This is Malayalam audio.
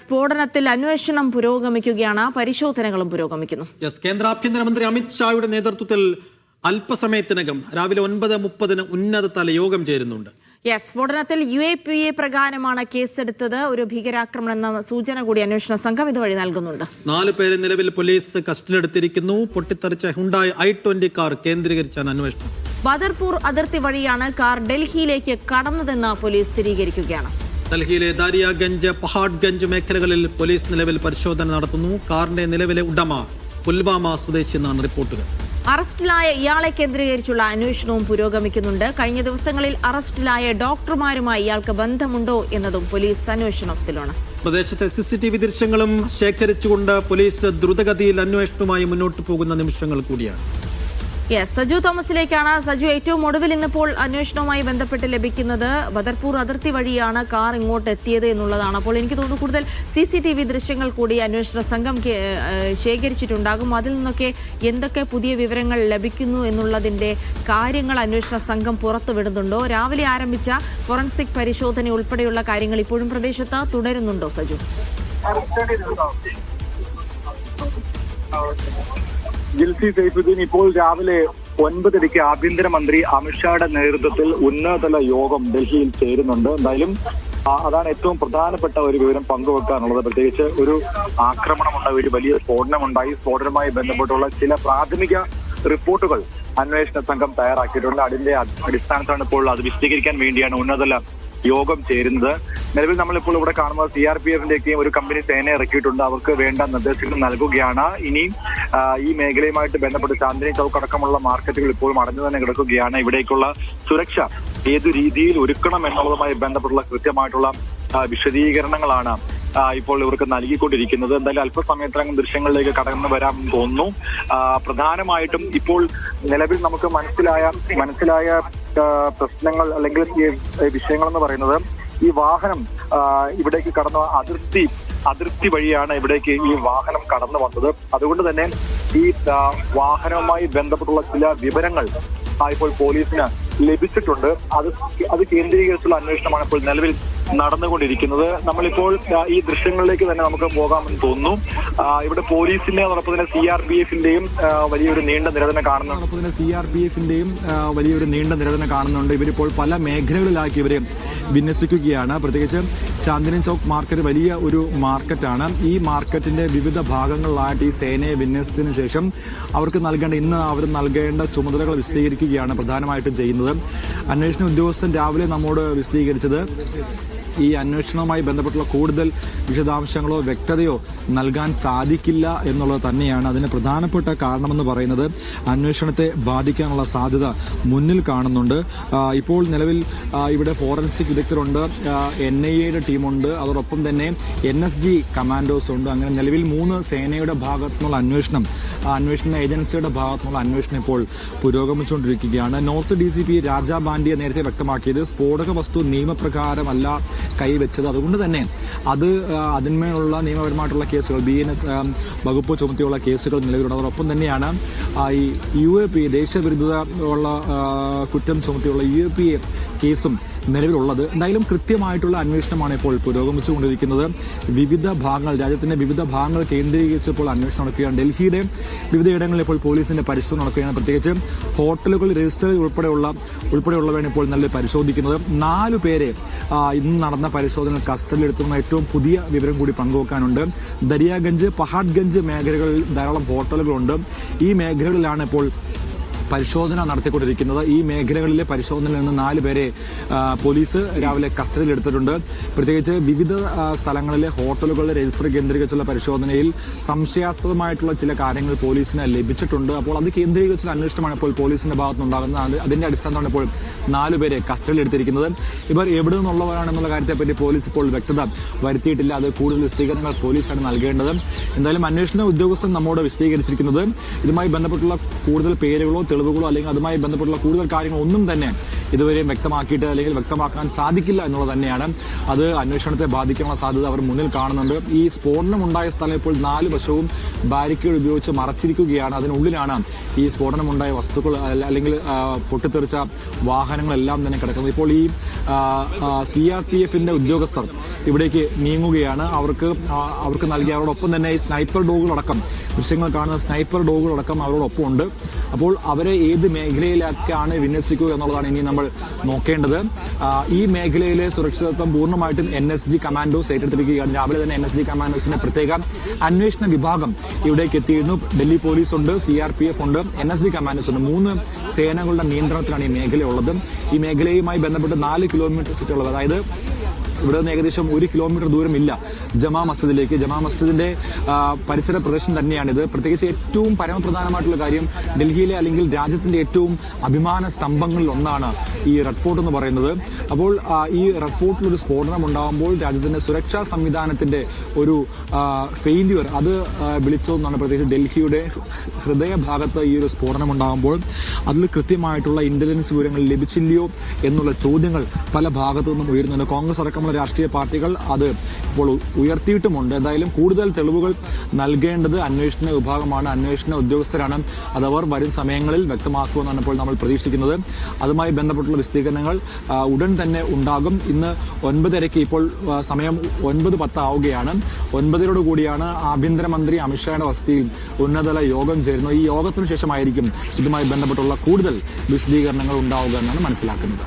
സ്ഫോടനത്തിൽ അന്വേഷണം പുരോഗമിക്കുകയാണ്, പരിശോധനകളും പുരോഗമിക്കുന്നു. കേന്ദ്ര ആഭ്യന്തരമന്ത്രി അമിത് ഷായുടെ നേതൃത്വത്തിൽ അല്പസമയത്തിനകം രാവിലെ 9:30 ഉന്നതതല യോഗം ചേരുന്നുണ്ട്. സ്ഫോടനത്തിൽ UAPA പ്രകാരമാണ് കേസെടുത്തത്. ഒരു ഭീകരാക്രമണം എന്ന സൂചന കൂടി അന്വേഷണ സംഘം ഇതുവഴി നൽകുന്നുണ്ട്. 4 പേരെ നിലവിൽ പോലീസ് കസ്റ്റഡിയിലെടുത്തിരിക്കുന്നു. പൊട്ടിത്തെറിച്ച ഹുണ്ടായി i20 കാർ കേന്ദ്രീകരിച്ചാണ് അന്വേഷണം. ബദർപൂർ അതിർത്തി വഴിയാണ് കാർ ഡൽഹിയിലേക്ക് കടന്നതെന്ന് പോലീസ് സ്ഥിരീകരിക്കുകയാണ്. ഡൽഹിയിലെ ദാരിയാഗഞ്ച്, പഹാഡ്ഗഞ്ച് മേഖലകളിൽ പോലീസ് നിലവിൽ പരിശോധന നടത്തുന്നു. കാറിന്റെ നിലവിലെ ഉടമ പുൽവാമ സ്വദേശി എന്നാണ് റിപ്പോർട്ടുകൾ. അറസ്റ്റിലായ ഇയാളെ കേന്ദ്രീകരിച്ചുള്ള അന്വേഷണവും പുരോഗമിക്കുന്നുണ്ട്. കഴിഞ്ഞ ദിവസങ്ങളിൽ അറസ്റ്റിലായ ഡോക്ടർമാരുമായി ഇയാൾക്ക് ബന്ധമുണ്ടോ എന്നതും പോലീസ് അന്വേഷണത്തിലാണ്. പ്രദേശത്തെ CCTV ദൃശ്യങ്ങളും ശേഖരിച്ചുകൊണ്ട് പോലീസ് ദ്രുതഗതിയിൽ അന്വേഷണവുമായി മുന്നോട്ട് പോകുന്ന നിമിഷങ്ങൾ കൂടിയാണ്. സജു തോമസിലേക്കാണ്. സജു, ഏറ്റവും ഒടുവിൽ ഇന്നിപ്പോൾ അന്വേഷണവുമായി ബന്ധപ്പെട്ട് ലഭിക്കുന്നത് ബദർപൂർ അതിർത്തി വഴിയാണ് കാർ ഇങ്ങോട്ട് എത്തിയത് എന്നുള്ളതാണ്. അപ്പോൾ എനിക്ക് തോന്നുന്നു കൂടുതൽ CCTV ദൃശ്യങ്ങൾ കൂടി അന്വേഷണ സംഘം ശേഖരിച്ചിട്ടുണ്ടാകും. അതിൽ നിന്നൊക്കെ എന്തൊക്കെ പുതിയ വിവരങ്ങൾ ലഭിക്കുന്നു എന്നുള്ളതിന്റെ കാര്യങ്ങൾ അന്വേഷണ സംഘം പുറത്തുവിടുന്നുണ്ടോ? രാവിലെ ആരംഭിച്ച ഫോറൻസിക് പരിശോധന ഉൾപ്പെടെയുള്ള കാര്യങ്ങൾ ഇപ്പോഴും പ്രദേശത്ത് തുടരുന്നുണ്ടോ സജു? ജിൽസി സൈഫുദ്ദീൻ, ഇപ്പോൾ രാവിലെ 9:30 ആഭ്യന്തരമന്ത്രി അമിത്ഷായുടെ നേതൃത്വത്തിൽ ഉന്നതതല യോഗം ഡൽഹിയിൽ ചേരുന്നുണ്ട്. എന്തായാലും അതാണ് ഏറ്റവും പ്രധാനപ്പെട്ട ഒരു വിവരം പങ്കുവെക്കാനുള്ളത്. പ്രത്യേകിച്ച് ഒരു ആക്രമണമുണ്ടായി, ഒരു വലിയ സ്ഫോടനമുണ്ടായി. സ്ഫോടനവുമായി ബന്ധപ്പെട്ടുള്ള ചില പ്രാഥമിക റിപ്പോർട്ടുകൾ അന്വേഷണ സംഘം തയ്യാറാക്കിയിട്ടുണ്ട്. അതിന്റെ അടിസ്ഥാനത്താണ് ഇപ്പോൾ അത് വിശദീകരിക്കാൻ വേണ്ടിയാണ് ഉന്നതതല യോഗം ചേരുന്നത്. നിലവിൽ നമ്മളിപ്പോൾ ഇവിടെ കാണുന്നത് CRPFന്റെയൊക്കെയും ഒരു കമ്പനി സേന ഇറക്കിയിട്ടുണ്ട്. അവർക്ക് വേണ്ട നിർദ്ദേശങ്ങൾ നൽകുകയാണ്. ഇനിയും ഈ മേഖലയുമായിട്ട് ബന്ധപ്പെട്ട് ചാന്ദിനി ചൗക്ക് അടക്കമുള്ള മാർക്കറ്റുകൾ ഇപ്പോഴും അടഞ്ഞു തന്നെ കിടക്കുകയാണ്. ഇവിടേക്കുള്ള സുരക്ഷ ഏതു രീതിയിൽ ഒരുക്കണം എന്നുള്ളതുമായി ബന്ധപ്പെട്ടുള്ള കൃത്യമായിട്ടുള്ള വിശദീകരണങ്ങളാണ് ഇപ്പോൾ ഇവർക്ക് നൽകിക്കൊണ്ടിരിക്കുന്നത്. എന്തായാലും അല്പസമയത്തിനകം ദൃശ്യങ്ങളിലേക്ക് കടന്നു വരാമെന്ന് തോന്നുന്നു. പ്രധാനമായിട്ടും ഇപ്പോൾ നിലവിൽ നമുക്ക് മനസ്സിലായ പ്രശ്നങ്ങൾ അല്ലെങ്കിൽ ഈ വിഷയങ്ങളെന്ന് പറയുന്നത്, ഈ വാഹനം ഇവിടേക്ക് കടന്ന അതിർത്തി വഴിയാണ് ഇവിടേക്ക് ഈ വാഹനം കടന്നു വന്നത്. അതുകൊണ്ട് തന്നെ ഈ വാഹനവുമായി ബന്ധപ്പെട്ടുള്ള ചില വിവരങ്ങൾ ഇപ്പോൾ പോലീസിന് ലഭിച്ചിട്ടുണ്ട്. അത് കേന്ദ്രീകരിച്ചുള്ള അന്വേഷണമാണ് ഇപ്പോൾ നിലവിൽ നടന്നുകൊണ്ടിരിക്കുന്നത്. നമ്മളിപ്പോൾ ഈ ദൃശ്യങ്ങളിലേക്ക് തന്നെ നമുക്ക് പോകാമെന്ന് തോന്നുന്നു. ഇവിടെ പോലീസിന്റെ അതോടൊപ്പം തന്നെ CRPFന്റെയും വലിയൊരു നീണ്ട നിര തന്നെ കാണുന്നുണ്ട്. ഇവരിപ്പോൾ പല മേഖലകളിലാക്കി ഇവരെ വിന്യസിക്കുകയാണ്. പ്രത്യേകിച്ച് ചാന്ദിനി ചൗക്ക് മാർക്കറ്റ് വലിയ ഒരു മാർക്കറ്റാണ്. ഈ മാർക്കറ്റിന്റെ വിവിധ ഭാഗങ്ങളിലായിട്ട് ഈ സേനയെ വിന്യസിച്ചതിനു ശേഷം അവർക്ക് നൽകേണ്ട ചുമതലകൾ വിശദീകരിക്കുകയാണ് പ്രധാനമായിട്ടും ചെയ്യുന്നത്. അന്വേഷണ ഉദ്യോഗസ്ഥൻ രാവിലെ നമ്മോട് വിശദീകരിച്ചത്, ഈ അന്വേഷണവുമായി ബന്ധപ്പെട്ടുള്ള കൂടുതൽ വിശദാംശങ്ങളോ വ്യക്തതയോ നൽകാൻ സാധിക്കില്ല എന്നുള്ളത് തന്നെയാണ്. അതിന് പ്രധാനപ്പെട്ട കാരണമെന്ന് പറയുന്നത് അന്വേഷണത്തെ ബാധിക്കാനുള്ള സാധ്യത മുന്നിൽ കാണുന്നുണ്ട്. ഇപ്പോൾ നിലവിൽ ഇവിടെ ഫോറൻസിക് വിദഗ്ധരുണ്ട്, NIAയുടെ ടീമുണ്ട്, അതോടൊപ്പം തന്നെ NSG കമാൻഡോസ് ഉണ്ട്. അങ്ങനെ നിലവിൽ 3 സേനയുടെ ഭാഗത്തുനിന്നുള്ള അന്വേഷണ ഏജൻസിയുടെ ഭാഗത്തുനിന്നുള്ള അന്വേഷണം ഇപ്പോൾ പുരോഗമിച്ചുകൊണ്ടിരിക്കുകയാണ്. നോർത്ത് DCP രാജാ ബാൻഡിയ നേരത്തെ വ്യക്തമാക്കിയത് സ്ഫോടക വസ്തു നിയമപ്രകാരമല്ല കൈവച്ചത്. അതുകൊണ്ട് തന്നെ അതിന്മേലുള്ള നിയമപരമായിട്ടുള്ള കേസുകൾ BNS വകുപ്പ് ചുമത്തിയുള്ള കേസുകൾ നിലവിലുണ്ട്. അതോടൊപ്പം തന്നെയാണ് ഈ UAPA ദേശവിരുദ്ധത ഉള്ള കുറ്റം ചുമത്തിയുള്ള UAPA കേസും നിലവിലുള്ളത്. എന്തായാലും കൃത്യമായിട്ടുള്ള അന്വേഷണമാണ് ഇപ്പോൾ പുരോഗമിച്ചുകൊണ്ടിരിക്കുന്നത്. രാജ്യത്തിന്റെ വിവിധ ഭാഗങ്ങൾ കേന്ദ്രീകരിച്ച് ഇപ്പോൾ അന്വേഷണം നടക്കുകയാണ്. ഡൽഹിയുടെ വിവിധയിടങ്ങളിൽ ഇപ്പോൾ പോലീസിന്റെ പരിശോധന നടക്കുകയാണ്. പ്രത്യേകിച്ച് ഹോട്ടലുകൾ, രജിസ്റ്റർ ഉൾപ്പെടെയുള്ളവയാണ് ഇപ്പോൾ നല്ല പരിശോധിക്കുന്നത്. 4 പേരെ ഇന്ന് നടന്ന പരിശോധന കസ്റ്റഡിയിലെടുത്തുന്ന ഏറ്റവും പുതിയ വിവരം കൂടി പങ്കുവെക്കാനുണ്ട്. ദരിയാഗഞ്ച്, പഹാഡ്ഗഞ്ച് മേഖലകളിൽ ധാരാളം ഹോട്ടലുകളുണ്ട്. ഈ മേഖലകളിലാണ് ഇപ്പോൾ പരിശോധന നടത്തിക്കൊണ്ടിരിക്കുന്നത്. ഈ മേഖലകളിലെ പരിശോധനയിൽ നിന്ന് 4 പേരെ പോലീസ് രാവിലെ കസ്റ്റഡിയിലെടുത്തിട്ടുണ്ട്. പ്രത്യേകിച്ച് വിവിധ സ്ഥലങ്ങളിലെ ഹോട്ടലുകളുടെ രജിസ്റ്റർ കേന്ദ്രീകരിച്ചുള്ള പരിശോധനയിൽ സംശയാസ്പദമായിട്ടുള്ള ചില കാര്യങ്ങൾ പോലീസിന് ലഭിച്ചിട്ടുണ്ട്. അപ്പോൾ അത് കേന്ദ്രീകരിച്ചുള്ള അന്വേഷണമാണ് ഇപ്പോൾ പോലീസിന്റെ ഭാഗത്തുനിന്നുണ്ടാകുന്നത്. അതിന്റെ അടിസ്ഥാനത്തിലാണ് ഇപ്പോൾ 4 പേരെ കസ്റ്റഡിയിലെടുത്തിരിക്കുന്നത്. ഇവർ എവിടെ നിന്നുള്ളവരാണെന്നുള്ള കാര്യത്തെപ്പറ്റി പോലീസ് ഇപ്പോൾ വ്യക്തത വരുത്തിയിട്ടില്ല. അത് കൂടുതൽ വിശദീകരണങ്ങൾ പോലീസാണ് നൽകേണ്ടത്. എന്തായാലും അന്വേഷണ ഉദ്യോഗസ്ഥൻ നമ്മോട് വിശദീകരിച്ചിരിക്കുന്നത് ഇതുമായി ബന്ധപ്പെട്ടുള്ള കൂടുതൽ പേരുകളോ തെളിവുകളോ അല്ലെങ്കിൽ അതുമായി ബന്ധപ്പെട്ടുള്ള കൂടുതൽ കാര്യങ്ങൾ ഒന്നും തന്നെ ഇതുവരെയും വ്യക്തമാക്കിയിട്ട് അല്ലെങ്കിൽ വ്യക്തമാക്കാൻ സാധിക്കില്ല എന്നുള്ളത് തന്നെയാണ്. അത് അന്വേഷണത്തെ ബാധിക്കാനുള്ള സാധ്യത അവർ മുന്നിൽ കാണുന്നുണ്ട്. ഈ സ്ഫോടനം ഉണ്ടായ സ്ഥലം ഇപ്പോൾ 4 വശവും ബാരിക്കേഡ് ഉപയോഗിച്ച് മറച്ചിരിക്കുകയാണ്. അതിനുള്ളിലാണ് ഈ സ്ഫോടനമുണ്ടായ വസ്തുക്കൾ അല്ലെങ്കിൽ പൊട്ടിത്തെറിച്ച വാഹനങ്ങളെല്ലാം തന്നെ കിടക്കുന്നത്. ഇപ്പോൾ ഈ CRPFന്റെ ഉദ്യോഗസ്ഥർ ഇവിടേക്ക് നീങ്ങുകയാണ്. അവർക്ക് നൽകിയ അവരോടൊപ്പം തന്നെ ഈ സ്നൈപ്പർ ഡോഗുകളടക്കം, ദൃശ്യങ്ങൾ കാണുന്ന സ്നൈപ്പർ ഡോഗുകളടക്കം അവരോടൊപ്പം ഉണ്ട്. അപ്പോൾ അവരെ ഏത് മേഖലയിലൊക്കെയാണ് വിന്യസിക്കുക എന്നുള്ളതാണ് ഇനി നമ്മൾ നോക്കേണ്ടത്. ഈ മേഖലയിലെ സുരക്ഷിതത്വം പൂർണ്ണമായിട്ടും NSG കമാൻഡോസ് ഏറ്റെടുത്തിരിക്കുകയാണ്. രാവിലെ തന്നെ NSG കമാൻഡോസിന്റെ പ്രത്യേക അന്വേഷണ വിഭാഗം ഇവിടേക്ക് എത്തിയിരുന്നു. ഡൽഹി പോലീസ് ഉണ്ട്, CRPF ഉണ്ട്, NSG കമാൻഡോസ് ഉണ്ട്. 3 സേനകളുടെ നിയന്ത്രണത്തിലാണ് ഈ മേഖലയുള്ളത്. ഈ മേഖലയുമായി ബന്ധപ്പെട്ട് 4 കിലോമീറ്റർ ചുറ്റളവ്, അതായത് ഇവിടെ നിന്ന് ഏകദേശം 1 കിലോമീറ്റർ ദൂരമില്ല ജമാ മസ്ജിദിലേക്ക്. ജമാ മസ്ജിദിന്റെ പരിസര പ്രദേശം തന്നെയാണിത്. പ്രത്യേകിച്ച് ഏറ്റവും പരമപ്രധാനമായിട്ടുള്ള കാര്യം, ഡൽഹിയിലെ അല്ലെങ്കിൽ രാജ്യത്തിന്റെ ഏറ്റവും അഭിമാന സ്തംഭങ്ങളിൽ ഒന്നാണ് ഈ റെഡ് ഫോർട്ട് എന്ന് പറയുന്നത്. അപ്പോൾ ഈ റെഡ് ഫോർട്ടിൽ ഒരു സ്ഫോടനം ഉണ്ടാകുമ്പോൾ രാജ്യത്തിന്റെ സുരക്ഷാ സംവിധാനത്തിന്റെ ഒരു ഫെയില്യൂർ അത് വിളിച്ചതെന്നാണ്. പ്രത്യേകിച്ച് ഡൽഹിയുടെ ഹൃദയഭാഗത്ത് ഈ ഒരു സ്ഫോടനം ഉണ്ടാകുമ്പോൾ അതിൽ കൃത്യമായിട്ടുള്ള ഇന്റലിജൻസ് വിവരങ്ങൾ ലഭിച്ചില്ലയോ എന്നുള്ള ചോദ്യങ്ങൾ പല ഭാഗത്തു നിന്നും ഉയരുന്നുണ്ട്. കോൺഗ്രസ് അടക്കമുള്ള രാഷ്ട്രീയ പാർട്ടികൾ അത് ഇപ്പോൾ ഉയർത്തിയിട്ടുമുണ്ട്. എന്തായാലും കൂടുതൽ തെളിവുകൾ നൽകേണ്ടത് അന്വേഷണ വിഭാഗമാണ്, അന്വേഷണ ഉദ്യോഗസ്ഥരാണ്. അതവർ വരും സമയങ്ങളിൽ വ്യക്തമാക്കുമെന്നാണ് ഇപ്പോൾ നമ്മൾ പ്രതീക്ഷിക്കുന്നത്. അതുമായി ബന്ധപ്പെട്ടുള്ള വിശദീകരണങ്ങൾ ഉടൻ തന്നെ ഉണ്ടാകും. ഇന്ന് 9:30, ഇപ്പോൾ സമയം 9:10 ആവുകയാണ്. 9:00 കൂടിയാണ് ആഭ്യന്തരമന്ത്രി അമിത്ഷായുടെ വസതിയിൽ ഉന്നതതല യോഗം ചേരുന്നത്. ഈ യോഗത്തിനു ശേഷമായിരിക്കും ഇതുമായി ബന്ധപ്പെട്ടുള്ള കൂടുതൽ വിശദീകരണങ്ങൾ ഉണ്ടാവുക എന്നാണ് മനസ്സിലാക്കുന്നത്.